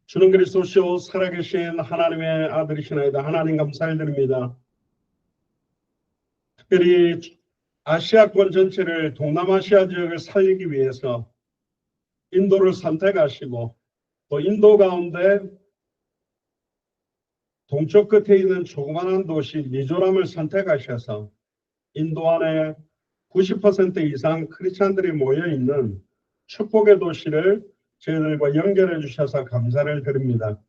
주는 그리스도시요 살아계신 하나님의 아들이시나이다. 하나님 감사드립니다. 특별히 아시아권 전체를 동남아시아 지역을 살리기 위해서 인도를 선택하시고 또 인도 가운데 동쪽 끝에 있는 조그마한 도시 미조람을 선택하셔서 인도 안에 90% 이상 크리스찬들이 모여있는 축복의 도시를 저희들과 연결해 주셔서 감사를 드립니다.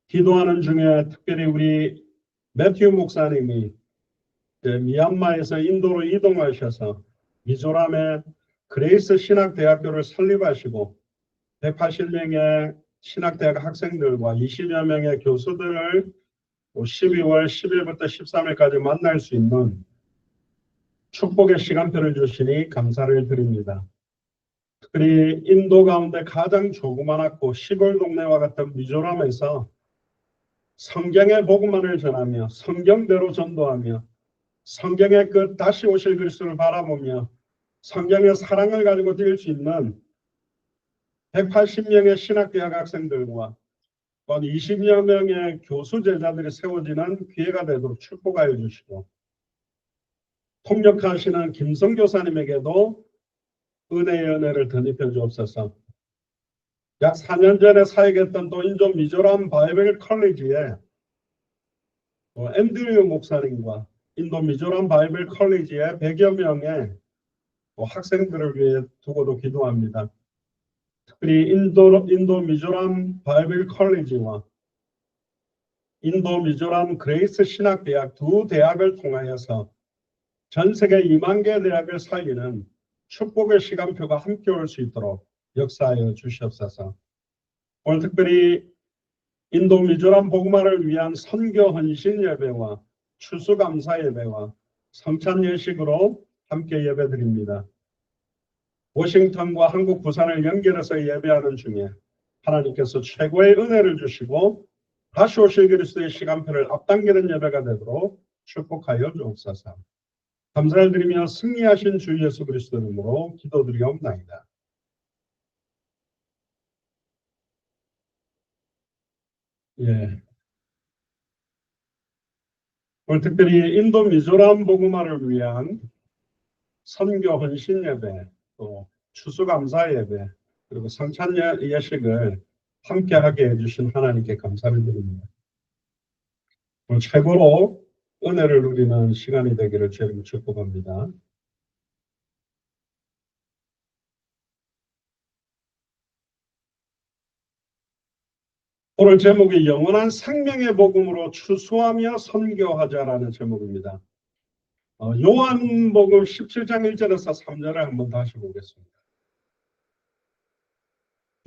기도하는 중에 특별히 우리 매튜 목사님이 미얀마에서 인도로 이동하셔서 미조람의 그레이스 신학대학교를 설립하시고 180명의 신학대학 학생들과 20여 명의 교수들을 12월 10일부터 13일까지 만날 수 있는 축복의 시간표를 주시니 감사를 드립니다. 특히 인도 가운데 가장 조그만하고 시골 동네와 같은 미조람에서 성경의 복음만을 전하며 성경대로 전도하며 성경의 그 다시 오실 그리스도를 바라보며 성경의 사랑을 가지고 뛸 수 있는 180명의 신학대학 학생들과 또 20여 명의 교수 제자들이 세워지는 기회가 되도록 축복하여 주시고 통역하시는 김성 교사님에게도 은혜의 은혜를 덧입혀 주옵소서. 약 4년 전에 사역했던 또 인도 미조람 바이블 컬리지에 앤드류 목사님과 인도 미조람 바이블 컬리지의 100여 명의 학생들을 위해 두고도 기도합니다. 특히 인도 미조람 바이블 컬리지와 인도 미조람 그레이스 신학대학 두 대학을 통하여서 전 세계 2만 개 대학을 살리는 축복의 시간표가 함께 올 수 있도록 역사하여 주시옵소서. 오늘 특별히 인도 미조람 복음화를 위한 선교 헌신 예배와 추수감사 예배와 성찬 예식으로 함께 예배드립니다. 워싱턴과 한국 부산을 연결해서 예배하는 중에 하나님께서 최고의 은혜를 주시고 다시 오실 그리스도의 시간표를 앞당기는 예배가 되도록 축복하여 주옵소서. 감사를 드리며 승리하신 주 예수 그리스도 이름으로 기도드리옵나이다. 오늘 특별히 인도 미조람 복음화를 위한 선교 헌신 예배, 또 추수감사 예배, 그리고 성찬 예식을 함께하게 해주신 하나님께 감사를 드립니다. 오늘 최고로 은혜를 누리는 시간이 되기를 주님 축복합니다. 오늘 제목이 영원한 생명의 복음으로 추수하며 선교하자라는 제목입니다. 요한복음 17장 1절에서 3절을 한번 다시 보겠습니다.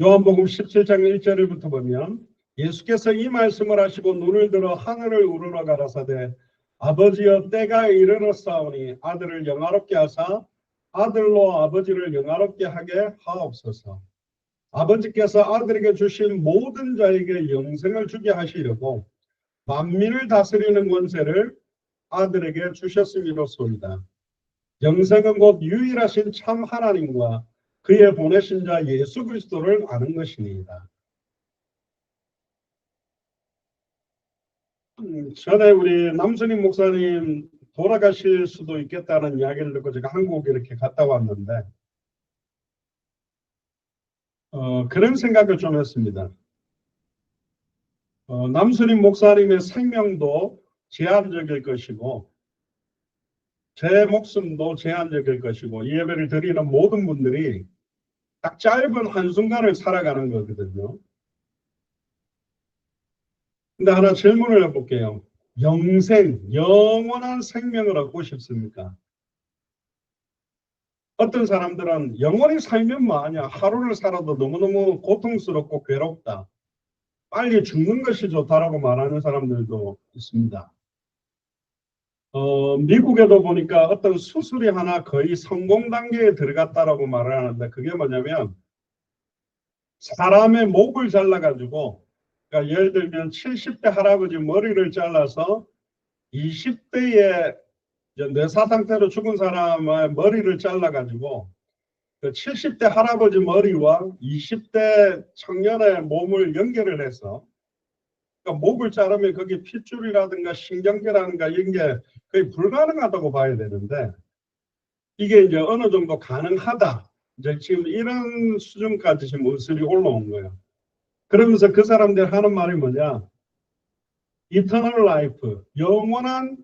요한복음 17장 1절부터 보면 예수께서 이 말씀을 하시고 눈을 들어 하늘을 우러러 가라사대 아버지여 때가 이르렀사오니 아들을 영화롭게 하사 아들로 아버지를 영화롭게 하게 하옵소서. 아버지께서 아들에게 주신 모든 자에게 영생을 주게 하시려고 만민을 다스리는 권세를 아들에게 주셨음이로소이다. 영생은 곧 유일하신 참 하나님과 그의 보내신 자 예수 그리스도를 아는 것이니이다. 전에 우리 남순임 목사님 돌아가실 수도 있겠다는 이야기를 듣고 제가 한국에 이렇게 갔다 왔는데 그런 생각을 좀 했습니다. 남순임 목사님의 생명도 제한적일 것이고 제 목숨도 제한적일 것이고 이 예배를 드리는 모든 분들이 딱 짧은 한순간을 살아가는 거거든요. 근데 하나 질문을 해볼게요. 영생, 영원한 생명을 얻고 싶습니까? 어떤 사람들은 영원히 살면 뭐하냐, 하루를 살아도 너무너무 고통스럽고 괴롭다, 빨리 죽는 것이 좋다라고 말하는 사람들도 있습니다. 미국에도 보니까 어떤 수술이 하나 거의 성공 단계에 들어갔다라고 말을 하는데 그게 뭐냐면 사람의 목을 잘라가지고, 그러니까 예를 들면 70대 할아버지 머리를 잘라서 20대에 뇌사 상태로 죽은 사람의 머리를 잘라가지고 그 70대 할아버지 머리와 20대 청년의 몸을 연결을 해서 그러니까 목을 자르면 거기 핏줄이라든가 신경계라든가 이런 게 거의 불가능하다고 봐야 되는데 이게 이제 어느 정도 가능하다. 이제 지금 이런 수준까지 지금 의술이 올라온 거예요. 그러면서 그 사람들 하는 말이 뭐냐? 이터널 라이프, 영원한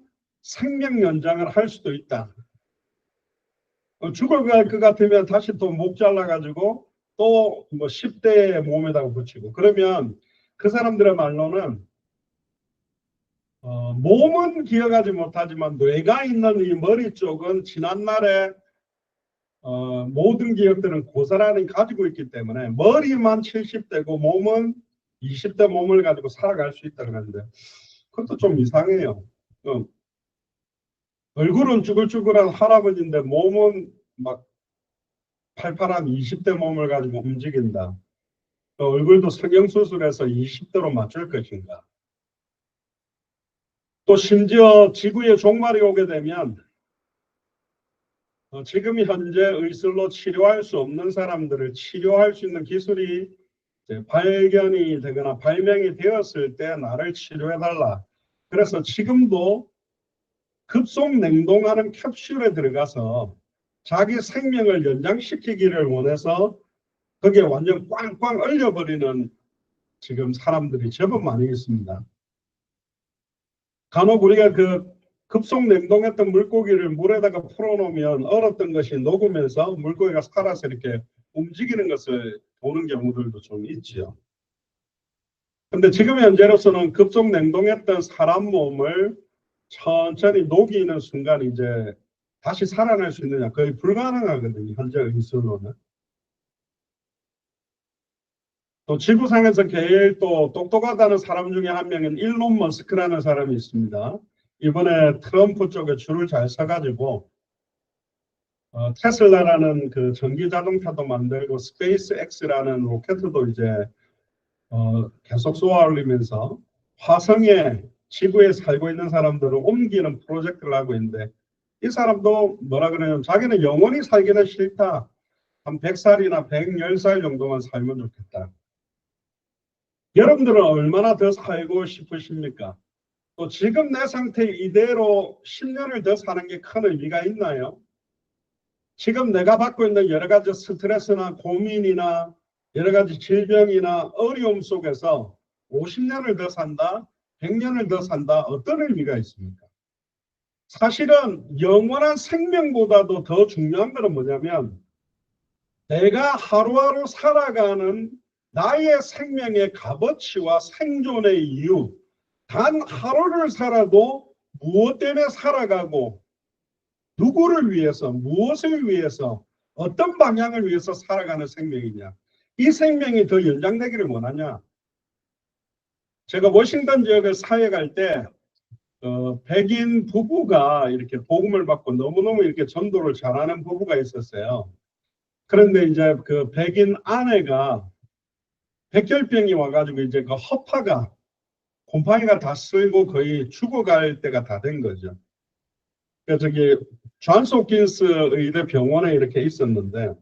생명 연장을 할 수도 있다. 죽어갈 것 같으면 다시 또 목 잘라가지고 또 뭐 10대 몸에다가 붙이고 그러면 그 사람들의 말로는 몸은 기억하지 못하지만 뇌가 있는 이 머리 쪽은 지난날에 모든 기억들은 고스란히 가지고 있기 때문에 머리만 70대고 몸은 20대 몸을 가지고 살아갈 수 있다 그러는데 그것도 좀 이상해요. 얼굴은 쭈글쭈글한 할아버지인데 몸은 막 팔팔한 20대 몸을 가지고 움직인다. 얼굴도 성형수술해서 20대로 맞출 것인가. 또 심지어 지구의 종말이 오게 되면 지금 현재 의술로 치료할 수 없는 사람들을 치료할 수 있는 기술이 발견이 되거나 발명이 되었을 때 나를 치료해달라. 그래서 지금도 급속 냉동하는 캡슐에 들어가서 자기 생명을 연장시키기를 원해서 거기에 완전 꽝꽝 얼려버리는 지금 사람들이 제법 많이 있습니다. 간혹 우리가 그 급속 냉동했던 물고기를 물에다가 풀어놓으면 얼었던 것이 녹으면서 물고기가 살아서 이렇게 움직이는 것을 보는 경우들도 좀 있지요. 근데 지금 현재로서는 급속 냉동했던 사람 몸을 천천히 녹이는 순간 이제 다시 살아날 수 있느냐 거의 불가능하거든요. 현재 의술로는. 또 지구상에서 제일 또 똑똑하다는 사람 중에 한 명은 일론 머스크라는 사람이 있습니다. 이번에 트럼프 쪽에 줄을 잘 서가지고 테슬라라는 그 전기 자동차도 만들고 스페이스 X라는 로켓도 이제 계속 쏘아 올리면서 화성에 지구에 살고 있는 사람들을 옮기는 프로젝트를 하고 있는데 이 사람도 뭐라 그러냐면 자기는 영원히 살기는 싫다. 한 100살이나 110살 정도만 살면 좋겠다. 여러분들은 얼마나 더 살고 싶으십니까? 또 지금 내 상태 이대로 10년을 더 사는 게 큰 의미가 있나요? 지금 내가 받고 있는 여러 가지 스트레스나 고민이나 여러 가지 질병이나 어려움 속에서 50년을 더 산다, 100년을 더 산다, 어떤 의미가 있습니까? 사실은 영원한 생명보다도 더 중요한 것은 뭐냐면 내가 하루하루 살아가는 나의 생명의 값어치와 생존의 이유, 단 하루를 살아도 무엇 때문에 살아가고 누구를 위해서, 무엇을 위해서, 어떤 방향을 위해서 살아가는 생명이냐. 이 생명이 더 연장되기를 원하냐. 제가 워싱턴 지역에 사회 갈 때 백인 부부가 이렇게 복음을 받고 너무너무 이렇게 전도를 잘하는 부부가 있었어요. 그런데 이제 그 백인 아내가 백혈병이 와가지고 이제 그 허파가 곰팡이가 다 쓸고 거의 죽어갈 때가 다 된 거죠. 그래서 저기 존스 홉킨스 의대 병원에 이렇게 있었는데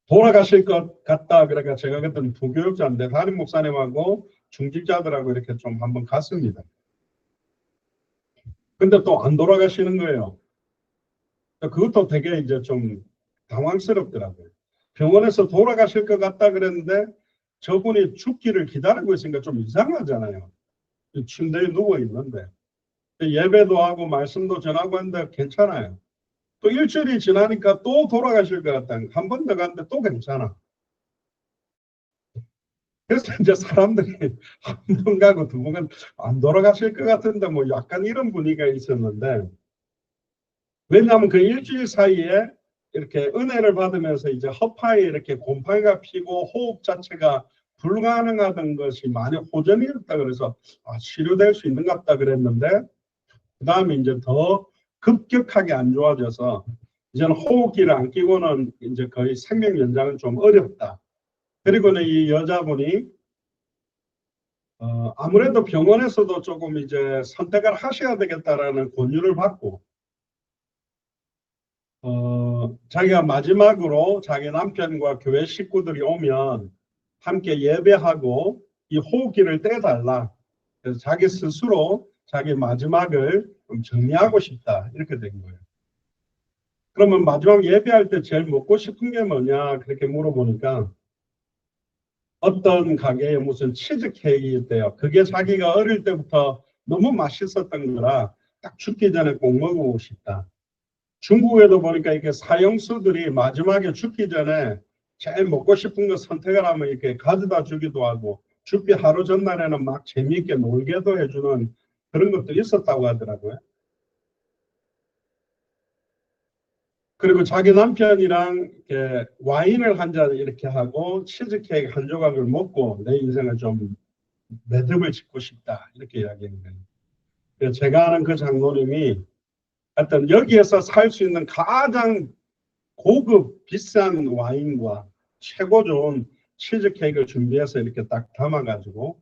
돌아가실 것 같다. 그러니까 제가 그때는 부교육자인데 담임 목사님하고 중직자들하고 이렇게 좀 한번 갔습니다. 근데 또 안 돌아가시는 거예요. 그것도 되게 이제 좀 당황스럽더라고요. 병원에서 돌아가실 것 같다 그랬는데 저분이 죽기를 기다리고 있으니까 좀 이상하잖아요. 침대에 누워 있는데 예배도 하고 말씀도 전하고 했는데 괜찮아요. 또 일주일이 지나니까 또 돌아가실 것 같다. 한 번 더 갔는데 또 괜찮아. 그래서 이제 사람들이 한 번 가고 두 번 가고 안 돌아가실 것 같은데 뭐 약간 이런 분위기가 있었는데 왜냐하면 그 일주일 사이에 이렇게 은혜를 받으면서 이제 허파에 이렇게 곰팡이가 피고 호흡 자체가 불가능하던 것이 많이 호전이 됐다 그래서 치료될 수 있는 것 같다 그랬는데 그 다음에 이제 더 급격하게 안 좋아져서 이제는 호흡기를 안 끼고는 이제 거의 생명 연장은 좀 어렵다. 그리고는 이 여자분이 아무래도 병원에서도 조금 이제 선택을 하셔야 되겠다라는 권유를 받고 자기가 마지막으로 자기 남편과 교회 식구들이 오면 함께 예배하고 이 호흡기를 떼달라. 그래서 자기 스스로 자기 마지막을 좀 정리하고 싶다. 이렇게 된 거예요. 그러면 마지막 예배할 때 제일 먹고 싶은 게 뭐냐? 그렇게 물어보니까 어떤 가게에 무슨 치즈케이크였대요. 그게 자기가 어릴 때부터 너무 맛있었던 거라 딱 죽기 전에 꼭 먹어보고 싶다. 중국에도 보니까 이렇게 사형수들이 마지막에 죽기 전에 제일 먹고 싶은 거 선택을 하면 이렇게 가져다 주기도 하고 죽기 하루 전날에는 막 재미있게 놀게도 해주는 그런 것도 있었다고 하더라고요. 그리고 자기 남편이랑 이렇게 와인을 한 잔 이렇게 하고 치즈케이크 한 조각을 먹고 내 인생을 좀 매듭을 짓고 싶다 이렇게 이야기하는 거예요. 그래서 제가 아는 그 장로님이 하여튼 여기에서 살 수 있는 가장 고급 비싼 와인과 최고 좋은 치즈케이크를 준비해서 이렇게 딱 담아가지고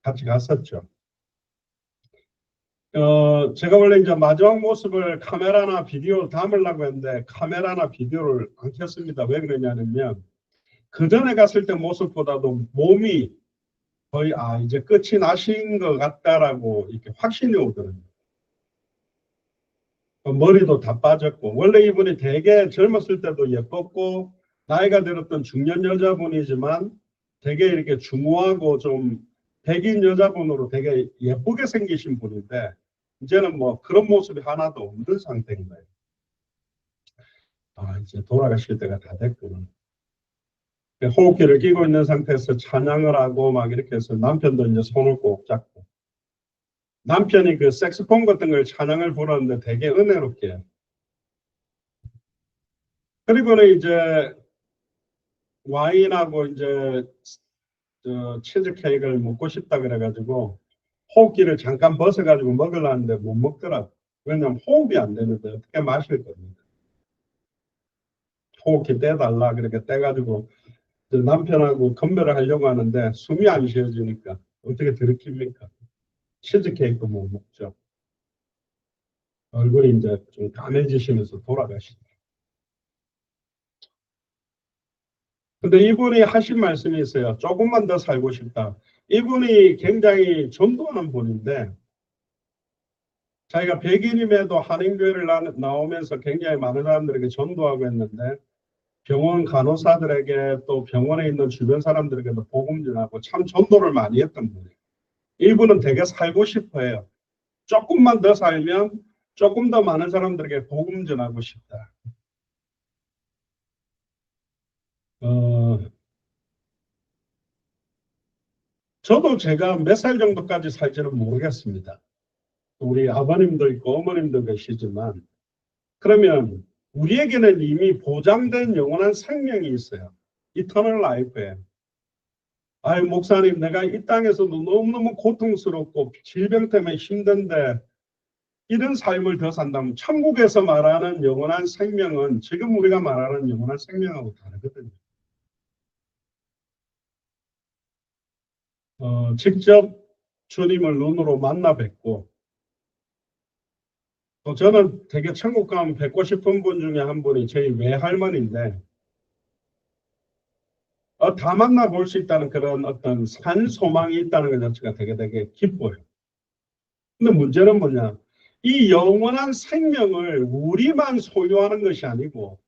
같이 갔었죠. 제가 원래 이제 마지막 모습을 카메라나 비디오로 담으려고 했는데 카메라나 비디오를 안 켰습니다. 왜 그러냐면 그 전에 갔을 때 모습보다도 몸이 거의 이제 끝이 나신 것 같다라고 이렇게 확신이 오더라고요. 머리도 다 빠졌고 원래 이분이 되게 젊었을 때도 예뻤고 나이가 들었던 중년 여자분이지만 되게 이렇게 중후하고 좀 백인 여자분으로 되게 예쁘게 생기신 분인데 이제는 뭐 그런 모습이 하나도 없는 상태인 거예요. 이제 돌아가실 때가 다 됐구나. 호흡기를 끼고 있는 상태에서 찬양을 하고 막 이렇게 해서 남편도 이제 손을 꼭 잡고 남편이 그 색소폰 같은 걸 찬양을 부르는데 되게 은혜롭게 그리고는 이제 와인하고 이제 치즈케이크를 먹고 싶다 그래가지고 호흡기를 잠깐 벗어가지고 먹으려는데 못 먹더라고. 왜냐면 호흡이 안 되는데 어떻게 마실 겁니까? 호흡기 떼달라 그렇게 떼가지고 남편하고 건배를 하려고 하는데 숨이 안 쉬어지니까 어떻게 들이킵니까? 치즈케이크 못 먹죠. 얼굴이 이제 좀 까매지시면서 돌아가시죠. 근데 이분이 하신 말씀이 있어요. 조금만 더 살고 싶다. 이분이 굉장히 전도하는 분인데 자기가 백인임에도 한인교회를 나오면서 굉장히 많은 사람들에게 전도하고 했는데 병원 간호사들에게 또 병원에 있는 주변 사람들에게도 복음 전하고 참 전도를 많이 했던 분이에요. 이분은 되게 살고 싶어 해요. 조금만 더 살면 조금 더 많은 사람들에게 복음 전하고 싶다. 어, 저도 제가 몇 살 정도까지 살지는 모르겠습니다. 우리 아버님도 있고 어머님도 계시지만 그러면 우리에게는 이미 보장된 영원한 생명이 있어요. 이터널 라이프에. 아유, 목사님, 내가 이 땅에서도 너무너무 고통스럽고 질병 때문에 힘든데 이런 삶을 더 산다면 천국에서 말하는 영원한 생명은 지금 우리가 말하는 영원한 생명하고 다르거든요. 직접 주님을 눈으로 만나 뵙고 또 저는 되게 천국 가면 뵙고 싶은 분 중에 한 분이 저희 외할머니인데 다 만나볼 수 있다는 그런 어떤 산 소망이 있다는 것 자체가 되게 기뻐요. 근데 문제는 뭐냐? 이 영원한 생명을 우리만 소유하는 것이 아니고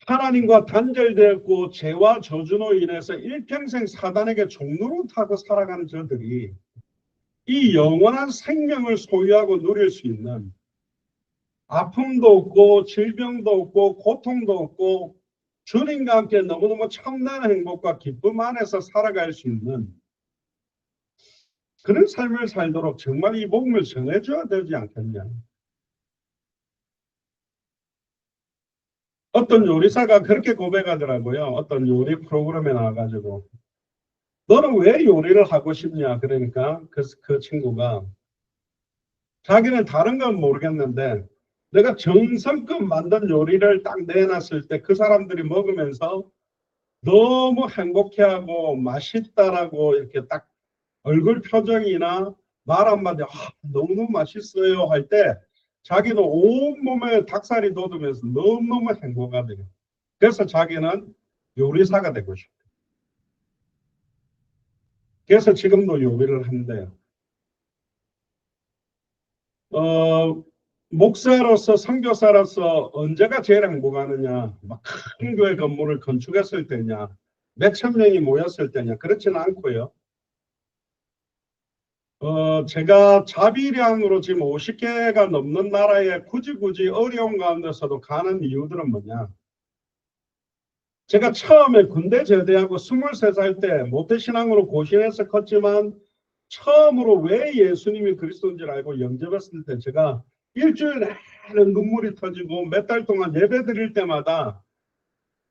하나님과 단절되었고 죄와 저주로 인해서 일평생 사단에게 종로로 타고 살아가는 저들이 이 영원한 생명을 소유하고 누릴 수 있는 아픔도 없고 질병도 없고 고통도 없고 주님과 함께 너무너무 참나는 행복과 기쁨 안에서 살아갈 수 있는 그런 삶을 살도록 정말 이 복음을 전해줘야 되지 않겠냐. 어떤 요리사가 그렇게 고백하더라고요. 어떤 요리 프로그램에 나와가지고 너는 왜 요리를 하고 싶냐. 그러니까 그 친구가 자기는 다른 건 모르겠는데 내가 정성껏 만든 요리를 딱 내놨을 때 그 사람들이 먹으면서 너무 행복해하고 맛있다라고 이렇게 딱 얼굴 표정이나 말 한마디 너무너무 맛있어요 할 때 자기는 온몸에 닭살이 돋으면서 너무너무 행복하대요. 그래서 자기는 요리사가 되고 싶대요. 그래서 지금도 요리를 한대요. 목사로서 선교사로서 언제가 제일 행복하느냐? 막 큰 교회 건물을 건축했을 때냐? 몇천 명이 모였을 때냐? 그렇지는 않고요. 제가 자비량으로 지금 50개가 넘는 나라에 굳이 어려운 가운데서도 가는 이유들은 뭐냐? 제가 처음에 군대 제대하고 23살 때 모태신앙으로 고신해서 컸지만 처음으로 왜 예수님이 그리스도인지를 알고 영접했을 때 제가 일주일 내내 눈물이 터지고 몇 달 동안 예배 드릴 때마다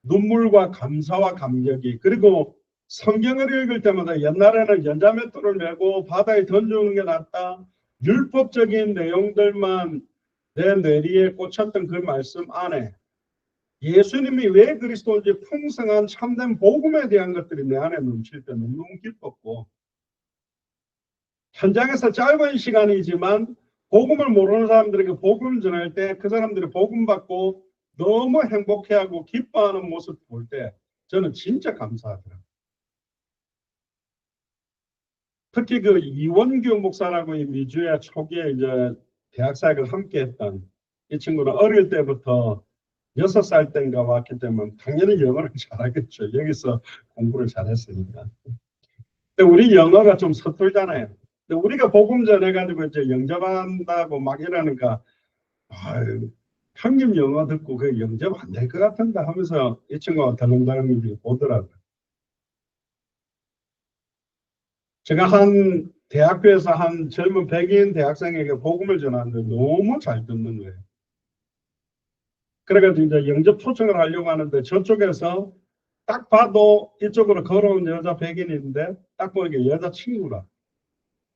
눈물과 감사와 감격이, 그리고 성경을 읽을 때마다 옛날에는 연자맷돌을 메고 바다에 던져오는 게 낫다, 율법적인 내용들만 내 뇌리에 꽂혔던 그 말씀 안에 예수님이 왜 그리스도인지 풍성한 참된 복음에 대한 것들이 내 안에 넘칠 때 너무너무 기뻤고, 현장에서 짧은 시간이지만 복음을 모르는 사람들에게 복음을 전할 때 그 사람들이 복음 받고 너무 행복해하고 기뻐하는 모습 볼 때 저는 진짜 감사하더라고요. 특히 그 이원규 목사라고 이 미주의 초기에 이제 대학 사역을 함께 했던 이 친구는 어릴 때부터 6살 때인가 왔기 때문에 당연히 영어를 잘하겠죠. 여기서 공부를 잘했으니까. 근데 우리 영어가 좀 서툴잖아요. 근데 우리가 복음 전해가지고 이제 영접한다고 막 이러니까, 아유, 형님 영어 듣고 그 영접 안 될 것 같은데 하면서 이 친구가 덜렁덜렁 보더라고요. 제가 한 대학교에서 한 젊은 백인 대학생에게 복음을 전하는데 너무 잘 듣는 거예요. 그래가지고 이제 영접 초청을 하려고 하는데 저쪽에서 딱 봐도 이쪽으로 걸어온 여자 백인인데 딱 보니까 여자친구라.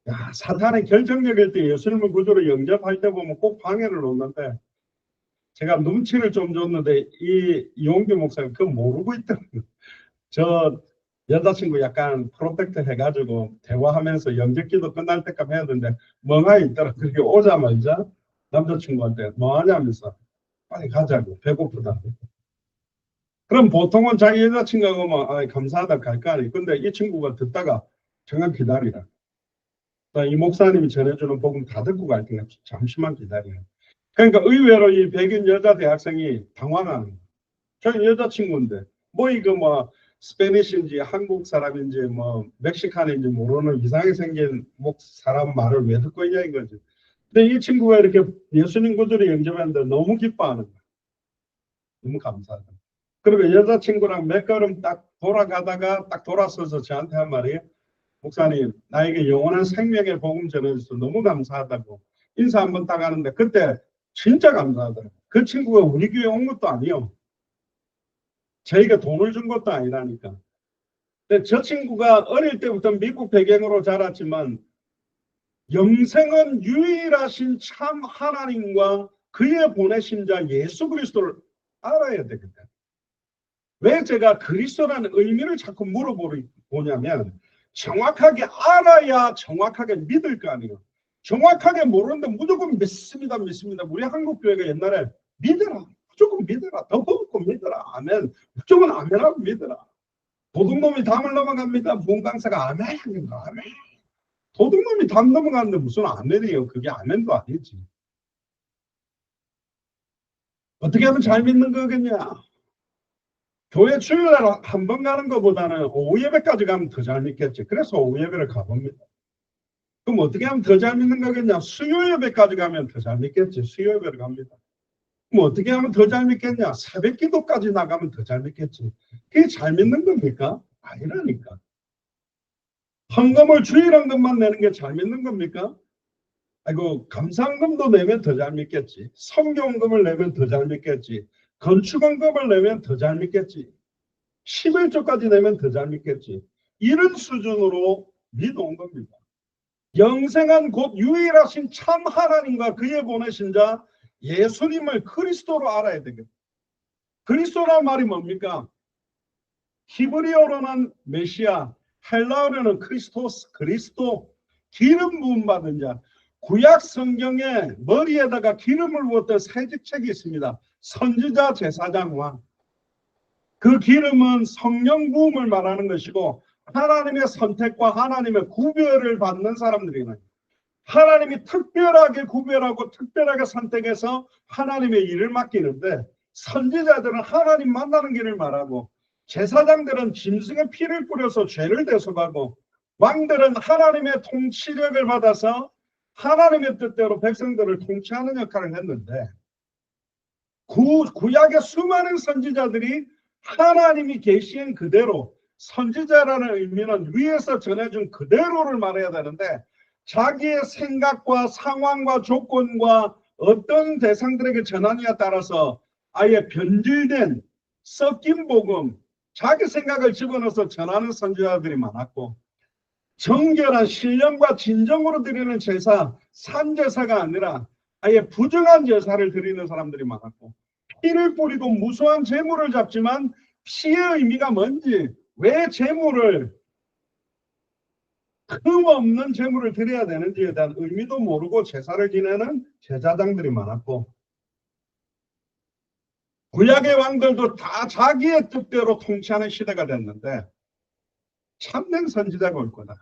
야, 사탄의 결정력일 때 예수님을 구주로 영접할 때 보면 꼭 방해를 놓는데 제가 눈치를 좀 줬는데 이 이용규 목사가 그거 모르고 있더라고요. 저 여자친구 약간 프로텍트 해가지고 대화하면서 영접기도 끝날 때까지 해야 되는데 멍하니 있더라. 그렇게 오자마자 남자친구한테 뭐 하냐면서 빨리 가자고, 배고프다. 그럼 보통은 자기 여자친구가 오면 아, 감사하다 갈 거 아니에요. 근데 이 친구가 듣다가 잠깐 기다리라. 이 목사님이 전해주는 복음 다 듣고 갈 테니까 잠시만 기다려. 그러니까 의외로 이 백인 여자 대학생이 당황하는 거예요. 저희 여자친구인데 뭐 이거 뭐 스페니쉬인지 한국 사람인지 뭐 멕시칸인지 모르는 이상하게 생긴 사람 말을 왜 듣고 있냐 이거지. 근데 이 친구가 이렇게 예수님 구주를 영접했는데 너무 기뻐하는 거야. 너무 감사하다. 그리고 여자친구랑 몇 걸음 딱 돌아가다가 딱 돌아서서 저한테 한 말이, 목사님 나에게 영원한 생명의 복음 전해줘서 너무 감사하다고 인사 한번 딱 하는데 그때 진짜 감사하더라고요. 그 친구가 우리 교회 온 것도 아니요. 저희가 돈을 준 것도 아니라니까. 근데 저 친구가 어릴 때부터 미국 배경으로 자랐지만 영생은 유일하신 참 하나님과 그의 보내신 자 예수 그리스도를 알아야 되겠다. 왜 제가 그리스도라는 의미를 자꾸 물어보냐면 정확하게 알아야 정확하게 믿을 거 아니에요. 정확하게 모르는데 무조건 믿습니다. 우리 한국 교회가 옛날에 믿어라. 무조건 믿어라. 더 뽑고 믿어라. 아멘. 무조건 아멘하고 믿어라. 도둑놈이 담을 넘어갑니다. 부흥강사가 아멘. 아멘. 도둑놈이 담 넘어가는데 무슨 아멘이에요. 그게 아멘도 아니지. 어떻게 하면 잘 믿는 거겠냐. 교회 주일날 한 번 가는 것보다는 오후 예배까지 가면 더 잘 믿겠지. 그래서 오후 예배를 가봅니다. 그럼 어떻게 하면 더 잘 믿는 거겠냐. 수요 예배까지 가면 더 잘 믿겠지. 수요 예배를 갑니다. 그럼 어떻게 하면 더 잘 믿겠냐. 새벽 기도까지 나가면 더 잘 믿겠지. 그게 잘 믿는 겁니까? 아니라니까. 헌금을 주일헌금만 내는 게 잘 믿는 겁니까? 아이고, 감사헌금도 내면 더 잘 믿겠지. 성경헌금을 내면 더 잘 믿겠지. 건축헌금을 내면 더 잘 믿겠지. 11조까지 내면 더 잘 믿겠지. 이런 수준으로 믿어온 겁니다. 영생한 곧 유일하신 참 하나님과 그의 보내신 자 예수님을 그리스도로 알아야 되겠다. 그리스도란 말이 뭡니까? 히브리어로는 메시아, 헬라어로는 크리스토스, 그리스도, 기름 부음 받은 자. 구약 성경에 머리에다가 기름을 부었던 새 직책이 있습니다. 선지자, 제사장, 왕. 그 기름은 성령 부음을 말하는 것이고 하나님의 선택과 하나님의 구별을 받는 사람들이에요. 하나님이 특별하게 구별하고 특별하게 선택해서 하나님의 일을 맡기는데, 선지자들은 하나님 만나는 길을 말하고, 제사장들은 짐승의 피를 뿌려서 죄를 대속하고, 왕들은 하나님의 통치력을 받아서 하나님의 뜻대로 백성들을 통치하는 역할을 했는데, 구약의 수많은 선지자들이 하나님이 계시한 그대로, 선지자라는 의미는 위에서 전해준 그대로를 말해야 되는데, 자기의 생각과 상황과 조건과 어떤 대상들에게 전하느냐에 따라서 아예 변질된 섞인 복음, 자기 생각을 집어넣어서 전하는 선지자들이 많았고, 정결한 신령과 진정으로 드리는 제사, 산제사가 아니라 아예 부정한 제사를 드리는 사람들이 많았고, 피를 뿌리고 무수한 제물을 잡지만 피의 의미가 뭔지, 왜 제물을, 흠없는 제물을 드려야 되는지에 대한 의미도 모르고 제사를 지내는 제사장들이 많았고, 구약의 왕들도 다 자기의 뜻대로 통치하는 시대가 됐는데, 참된 선지자가 올 거다.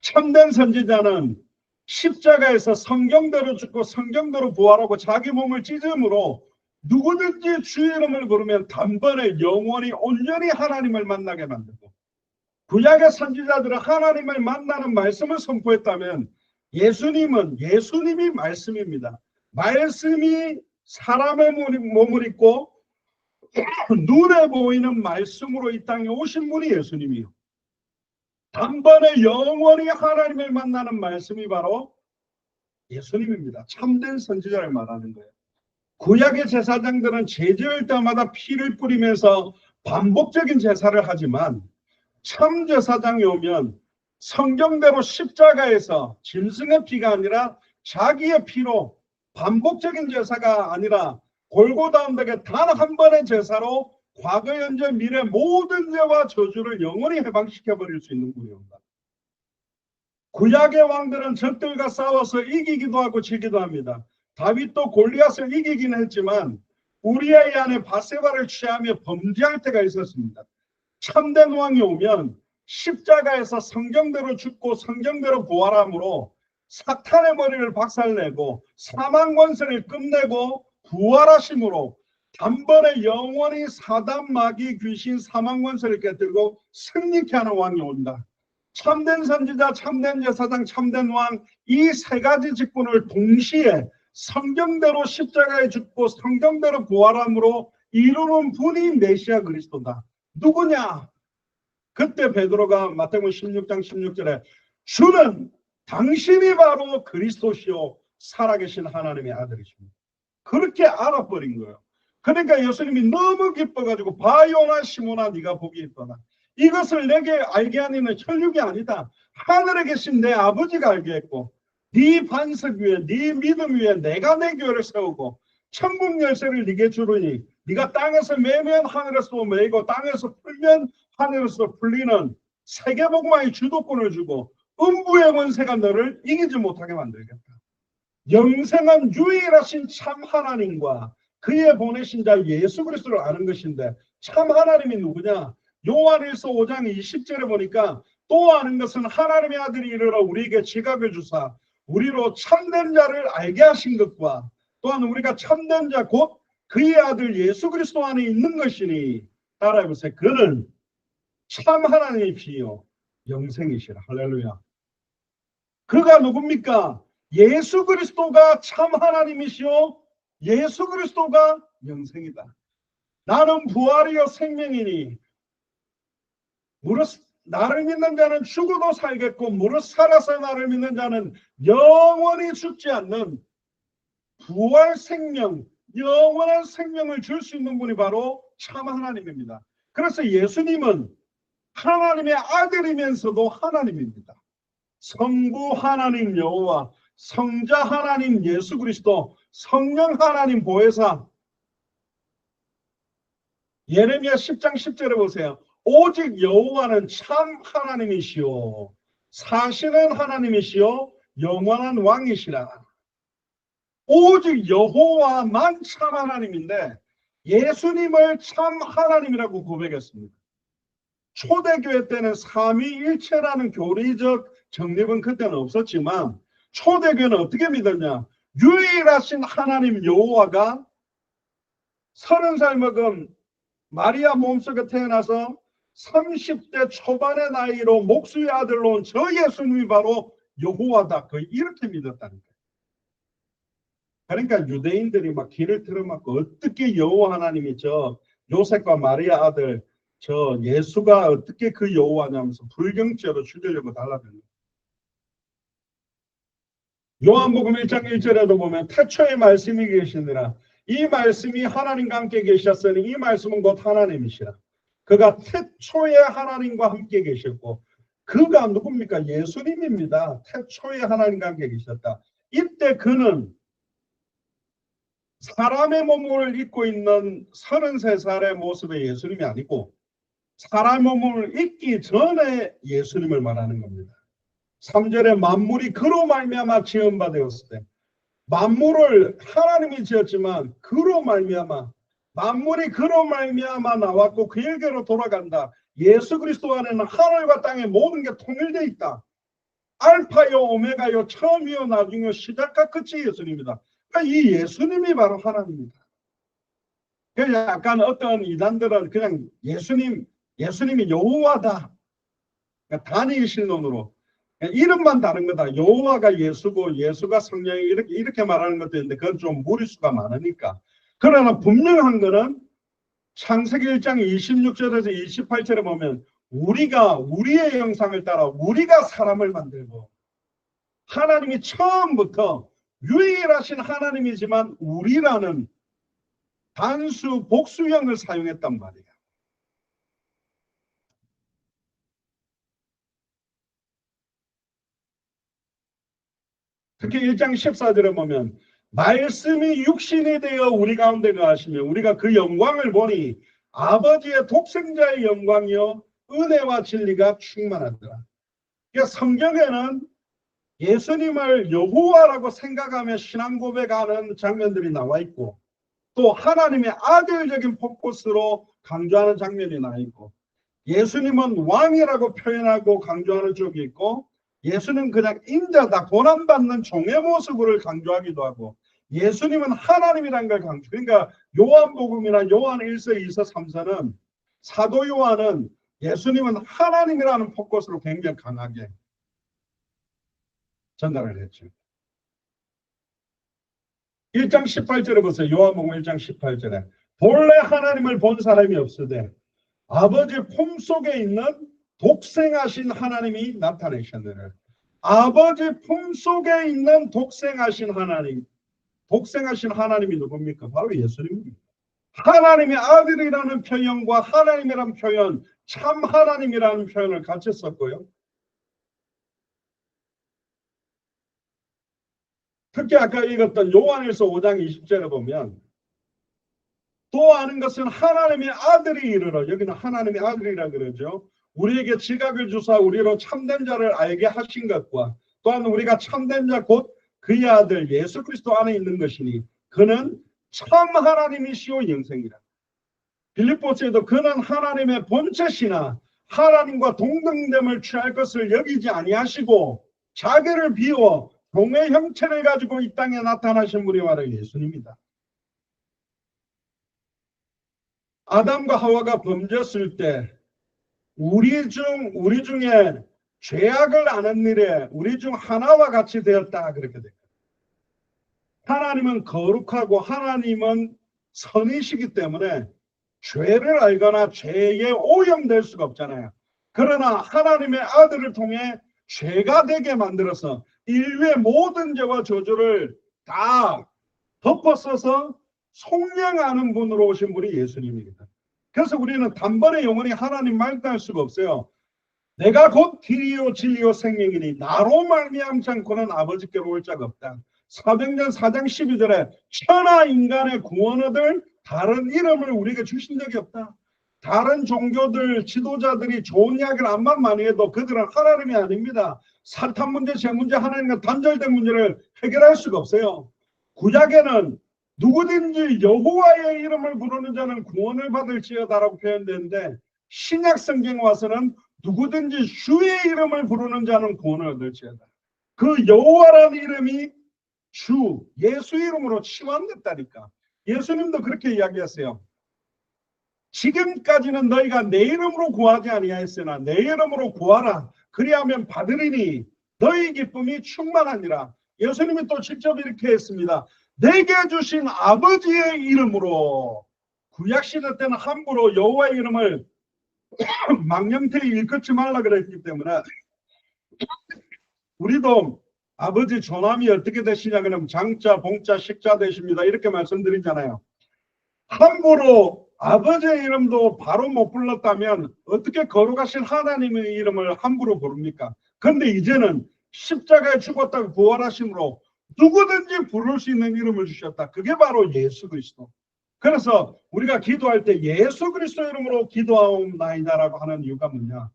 참된 선지자는 십자가에서 성경대로 죽고 성경대로 부활하고 자기 몸을 찢음으로 누구든지 주의 이름을 부르면 단번에 영원히 온전히 하나님을 만나게 만들고, 구약의 선지자들은 하나님을 만나는 말씀을 선포했다면 예수님이 말씀입니다. 말씀이 사람의 몸을 입고 눈에 보이는 말씀으로 이 땅에 오신 분이 예수님이요. 단번에 영원히 하나님을 만나는 말씀이 바로 예수님입니다. 참된 선지자를 말하는 거예요. 구약의 제사장들은 제지을 때마다 피를 뿌리면서 반복적인 제사를 하지만, 참 제사장이 오면 성경대로 십자가에서 짐승의 피가 아니라 자기의 피로, 반복적인 제사가 아니라 골고다 언덕에 단 한 번의 제사로 과거, 현재, 미래 모든 죄와 저주를 영원히 해방시켜버릴 수 있는 분이옵니다. 구약의 왕들은 적들과 싸워서 이기기도 하고 지기도 합니다. 다윗도 골리앗을 이기긴 했지만 우리아의 아내 바세바를 취하며 범죄할 때가 있었습니다. 참된 왕이 오면 십자가에서 성경대로 죽고 성경대로 부활함으로 사탄의 머리를 박살내고 사망 권세를 끝내고 부활하심으로 단번에 영원히 사단, 마귀, 귀신, 사망 권세를 깨뜨리고 승리케 하는 왕이 온다. 참된 선지자, 참된 제사장, 참된 왕, 이 세 가지 직분을 동시에 성경대로 십자가에 죽고 성경대로 부활함으로 이루는 분이 메시아 그리스도다. 누구냐? 그때 베드로가 마태복음 16장 16절에 주는 당신이 바로 그리스도시요 살아계신 하나님의 아들이십니다. 그렇게 알아버린 거예요. 그러니까 예수님이 너무 기뻐가지고 바요나 시모나 네가 복이 있더라. 이것을 내게 알게 하는 혈육이 아니다. 하늘에 계신 내 아버지가 알게 했고, 네 반석 위에 네 믿음 위에 내가 내 교회를 세우고 천국 열쇠를 네게 주르니 네가 땅에서 매면 하늘에서 매이고 땅에서 풀면 하늘에서 풀리는 세계복음화의 주도권을 주고 음부의 권세가 너를 이기지 못하게 만들겠다. 영생한 유일하신 참 하나님과 그의 보내신 자 예수 그리스도를 아는 것인데, 참 하나님이 누구냐? 요한일서 5장 20절에 보니까 또 아는 것은 하나님의 아들이 이르러 우리에게 지각을 주사 우리로 참된 자를 알게 하신 것과 또한 우리가 참된 자 곧 그의 아들 예수 그리스도 안에 있는 것이니, 따라해보세요. 그는 참 하나님의 피요 영생이시라. 할렐루야. 그가 누굽니까? 예수 그리스도가 참 하나님이시요 예수 그리스도가 영생이다. 나는 부활이요 생명이니 무릇 나를 믿는 자는 죽어도 살겠고 무릇 살아서 나를 믿는 자는 영원히 죽지 않는 부활 생명, 영원한 생명을 줄 수 있는 분이 바로 참 하나님입니다. 그래서 예수님은 하나님의 아들이면서도 하나님입니다. 성부 하나님 여호와, 성자 하나님 예수 그리스도, 성령 하나님 보혜사. 예레미야 10장 10절에 보세요. 오직 여호와는 참 하나님이시요 사실은 하나님이시요 영원한 왕이시라. 오직 여호와만 참 하나님인데 예수님을 참 하나님이라고 고백했습니다. 초대교회 때는 삼위일체라는 교리적 정립은 그때는 없었지만 초대교회는 어떻게 믿었냐? 유일하신 하나님 여호와가 30살 먹은 마리아 몸속에 태어나서 30대 초반의 나이로 목수의 아들로 온 저 예수님이 바로 여호와다. 거의 이렇게 믿었다는 거예요. 그러니까 유대인들이 막 길을 틀어막고 어떻게 여호와 하나님이 저 요셉과 마리아 아들 저 예수가 어떻게 그 여호와냐면서 불경죄로 죽이려고 달라드는 요한복음 1장 1절에도 보면 태초에 말씀이 계시니라. 이 말씀이 하나님과 함께 계셨으니 이 말씀은 곧 하나님이시라. 그가 태초에 하나님과 함께 계셨고 그가 누굽니까? 예수님입니다. 태초에 하나님과 함께 계셨다. 이때 그는 사람의 몸을 입고 있는 33살의 모습의 예수님이 아니고 사람의 몸을 입기 전에 예수님을 말하는 겁니다. 3절에 만물이 그로 말미암아 지은 바 되었을 때 만물을 하나님이 지었지만 그로 말미암아 만물이 그로 말미암아 나왔고 그에게로 돌아간다. 예수 그리스도 안에는 하늘과 땅의 모든 게 통일되어 있다. 알파요 오메가요 처음이요 나중이요 시작과 끝이 예수님이다. 그러니까 이 예수님이 바로 하나님입니다. 그래서 약간 어떤 이단들은 그냥 예수님이 여호와다. 그러니까 단일 신론으로 이름만 다른 거다. 여호와가 예수고 예수가 성령이 이렇게 말하는 것도 있는데 그건 좀 무리수가 많으니까. 그러나 분명한 거는 창세기 1장 26절에서 28절에 보면 우리가 우리의 형상을 따라 우리가 사람을 만들고 하나님이 처음부터 유일하신 하나님이지만 우리라는 단수 복수형을 사용했단 말이에요. 특히 1장 14절에 보면 말씀이 육신이 되어 우리 가운데 거하시며 우리가 그 영광을 보니 아버지의 독생자의 영광이요 은혜와 진리가 충만하더라. 그러니까 성경에는 예수님을 여호와라고 생각하며 신앙 고백하는 장면들이 나와 있고 또 하나님의 아들적인 포커스로 강조하는 장면이 나와 있고 예수님은 왕이라고 표현하고 강조하는 쪽이 있고 예수는 그냥 인자다 고난받는 종의 모습을 강조하기도 하고 예수님은 하나님이라는 걸 강조. 그러니까 요한복음이나 요한 1서 2서 3서는 사도 요한은 예수님은 하나님이라는 포커스로 굉장히 강하게 전달을 했죠. 1장 18절에 보세요. 요한복음 1장 18절에 본래 하나님을 본 사람이 없으되 아버지 품속에 있는 독생하신 하나님이 나타내셨느니라. 아버지 품속에 있는 독생하신 하나님이 누굽니까? 바로 예수님입니다. 하나님의 아들이라는 표현과 하나님이라는 표현, 참 하나님이라는 표현을 같이 썼고요. 특히 아까 읽었던 요한일서 5장 20절에 보면 또 아는 것은 하나님의 아들이 이르러, 여기는 하나님의 아들이라 그러죠. 우리에게 지각을 주사 우리로 참된 자를 알게 하신 것과 또한 우리가 참된 자 곧 그의 아들 예수 그리스도 안에 있는 것이니 그는 참 하나님이시오 영생이라. 빌립보서에도 그는 하나님의 본체시나 하나님과 동등됨을 취할 것을 여기지 아니하시고 자기를 비워 종의 형체를 가지고 이 땅에 나타나신 분이 바로 예수님입니다. 아담과 하와가 범죄했을 때 우리 중에 죄악을 아는 일에 우리 중 하나와 같이 되었다 그렇게 됩니다. 하나님은 거룩하고 하나님은 선이시기 때문에 죄를 알거나 죄에 오염될 수가 없잖아요. 그러나 하나님의 아들을 통해 죄가 되게 만들어서 인류의 모든 죄와 저주를 다 덮어써서 속량하는 분으로 오신 분이 예수님입니다. 그래서 우리는 단번에 영원히 하나님 말할 수가 없어요. 내가 곧 길이요 진리요 생명이니 나로 말미암지 않고는 아버지께로 올 자가 없다. 사도행전 4장 12절에 천하 인간의 구원 얻을 다른 이름을 우리에게 주신 적이 없다. 다른 종교들 지도자들이 좋은 이야기를 암만 많이 해도 그들은 하나님이 아닙니다. 사탄 문제, 제 문제, 하나님과 단절된 문제를 해결할 수가 없어요. 구약에는 누구든지 여호와의 이름을 부르는 자는 구원을 받을지어다라고 표현되는데, 신약 성경에 와서는 누구든지 주의 이름을 부르는 자는 구원을 얻을지어다. 그 여호와라는 이름이 주, 예수 이름으로 치환됐다니까. 예수님도 그렇게 이야기했어요. 지금까지는 너희가 내 이름으로 구하지 아니하였으나 내 이름으로 구하라. 그리하면 받으리니 너희 기쁨이 충만하니라. 예수님이 또 직접 이렇게 했습니다. 내게 주신 아버지의 이름으로. 구약시대 때는 함부로 여호와의 이름을 망령되이 일컫지 말라 그랬기 때문에 우리도 아버지 조남이 어떻게 되시냐 그러면 장자, 봉자, 식자 되십니다. 이렇게 말씀드리잖아요. 함부로 아버지의 이름도 바로 못 불렀다면 어떻게 거룩하신 하나님의 이름을 함부로 부릅니까? 그런데 이제는 십자가에 죽었다고 부활하심으로 누구든지 부를 수 있는 이름을 주셨다. 그게 바로 예수 그리스도. 그래서 우리가 기도할 때 예수 그리스도 이름으로 기도하옵나이다라고 하는 이유가 뭐냐?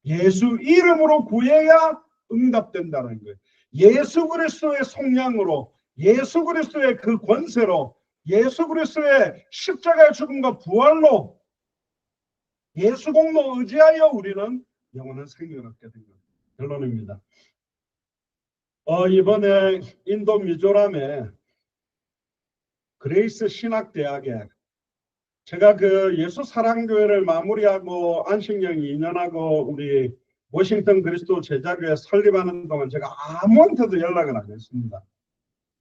예수 이름으로 구해야 응답된다는 거예요. 예수 그리스도의 속량으로, 예수 그리스도의 그 권세로, 예수 그리스도의 십자가의 죽음과 부활로, 예수 공로 의지하여 우리는 영원한 생명을 얻게 된 겁니다. 결론입니다. 이번에 인도 미조람에 그레이스 신학대학에 제가 그 예수 사랑교회를 마무리하고 안식령 2년하고 우리 워싱턴 그리스도 제자교회 설립하는 동안 제가 아무한테도 연락을 안 했습니다.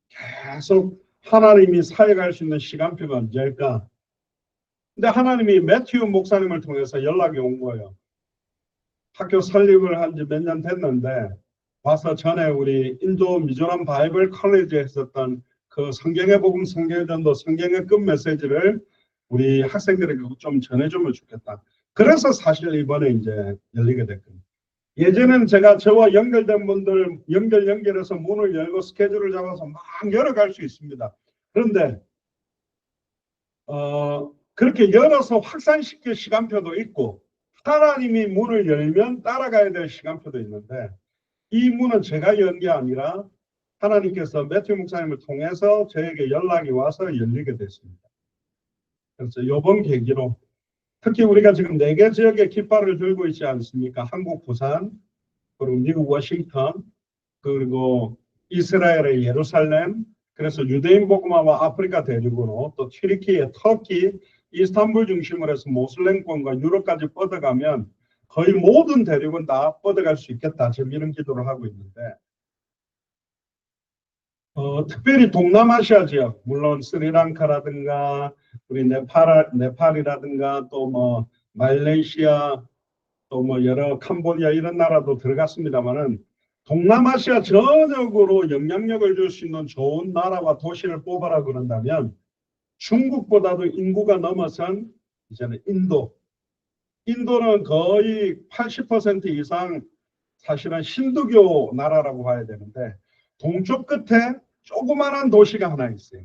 계속 하나님이 사역할 수 있는 시간표가 언제일까? 근데 하나님이 매튜 목사님을 통해서 연락이 온 거예요. 학교 설립을 한 지 몇 년 됐는데 와서 전에 우리 인도 미조람 바이블 컬리지에 했었던 그 성경의 복음, 성경의 전도, 성경의 끝 메시지를 우리 학생들에게 좀 전해주면 좋겠다. 그래서 사실 이번에 이제 열리게 됐거든요. 예전에는 제가 저와 연결된 분들 연결해서 문을 열고 스케줄을 잡아서 막 열어갈 수 있습니다. 그런데 그렇게 열어서 확산시킬 시간표도 있고 하나님이 문을 열면 따라가야 될 시간표도 있는데 이 문은 제가 연 게 아니라 하나님께서 매튜 목사님을 통해서 저에게 연락이 와서 열리게 됐습니다. 그래서 이번 계기로 특히 우리가 지금 4개 지역의 깃발을 들고 있지 않습니까? 한국 부산, 그리고 미국 워싱턴, 그리고 이스라엘의 예루살렘, 그래서 유대인 복음화와 아프리카 대륙으로 또 튀르키예, 터키, 이스탄불 중심으로 해서 모슬렘권과 유럽까지 뻗어가면 거의 모든 대륙은 다 뻗어갈 수 있겠다. 지금 이런 기도를 하고 있는데 특별히 동남아시아 지역, 물론 스리랑카라든가 우리 네팔이라든가 또 뭐 말레이시아 또 뭐 여러 캄보디아 이런 나라도 들어갔습니다만은 동남아시아 전역으로 영향력을 줄 수 있는 좋은 나라와 도시를 뽑아라 그런다면 중국보다도 인구가 넘어선 이제는 인도. 인도는 거의 80% 이상 사실은 힌두교 나라라고 봐야 되는데 동쪽 끝에 조그마한 도시가 하나 있어요.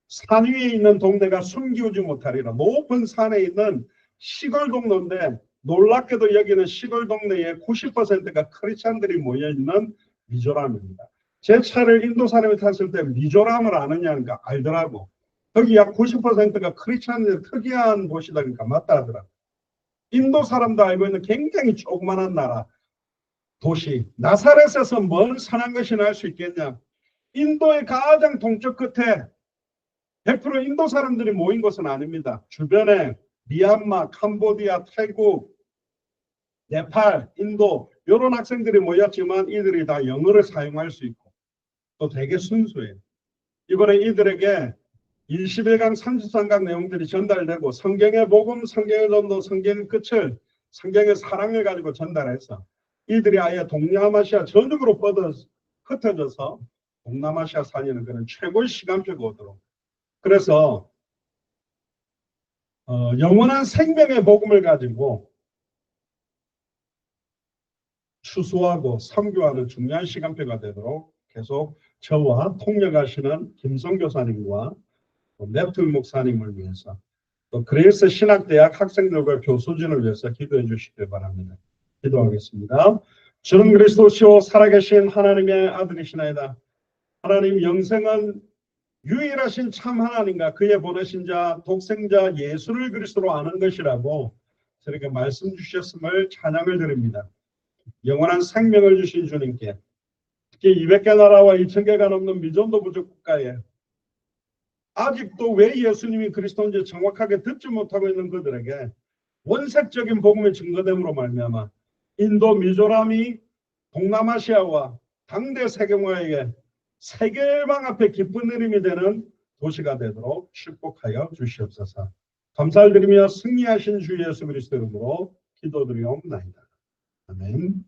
산 위에 있는 동네가 숨기우지 못하리라. 높은 산에 있는 시골 동네인데 놀랍게도 여기는 시골 동네의 90%가 크리스찬들이 모여있는 미조람입니다. 제 차를 인도 사람이 탔을 때 미조람을 아느냐니까 알더라고. 거기 약 90%가 크리스찬들 특이한 곳이다 그러니까 맞다 하더라고. 인도 사람도 알고 있는 굉장히 조그마한 나라, 도시. 나사렛에서 뭘 선한 것이 날 수 있겠냐. 인도의 가장 동쪽 끝에 100% 인도 사람들이 모인 곳은 아닙니다. 주변에 미얀마, 캄보디아, 태국, 네팔, 인도 이런 학생들이 모였지만 이들이 다 영어를 사용할 수 있고 또 되게 순수해요. 이번에 이들에게 21강 33강 내용들이 전달되고 성경의 복음, 성경의 전도, 성경의 끝을 성경의 사랑을 가지고 전달해서 이들이 아예 동남아시아 전역으로 흩어져서 동남아시아 살리는 그런 최고의 시간표가 오도록 그래서 영원한 생명의 복음을 가지고 추수하고 선교하는 중요한 시간표가 되도록 계속 저와 통역하시는 김성 교사님과 매튜 목사님을 위해서 또 그레이스 신학대학 학생들과 교수진을 위해서 기도해 주시길 바랍니다. 기도하겠습니다. 저는 그리스도시요 살아계신 하나님의 아들이시나이다. 하나님 영생은 유일하신 참 하나님과 그의 보내신 자 독생자 예수를 그리스도로 아는 것이라고 저렇게 말씀 주셨음을 찬양을 드립니다. 영원한 생명을 주신 주님께, 특히 200개 나라와 2000개가 넘는 미전도 부족 국가에 아직도 왜 예수님이 그리스도인지 정확하게 듣지 못하고 있는 그들에게 원색적인 복음의 증거됨으로 말미암아 인도 미조람이 동남아시아와 당대 세계화에게 세계일방 앞에 기쁜 이름이 되는 도시가 되도록 축복하여 주시옵소서. 감사를 드리며 승리하신 주 예수 그리스도 이름으로 기도드리옵나이다. 아멘.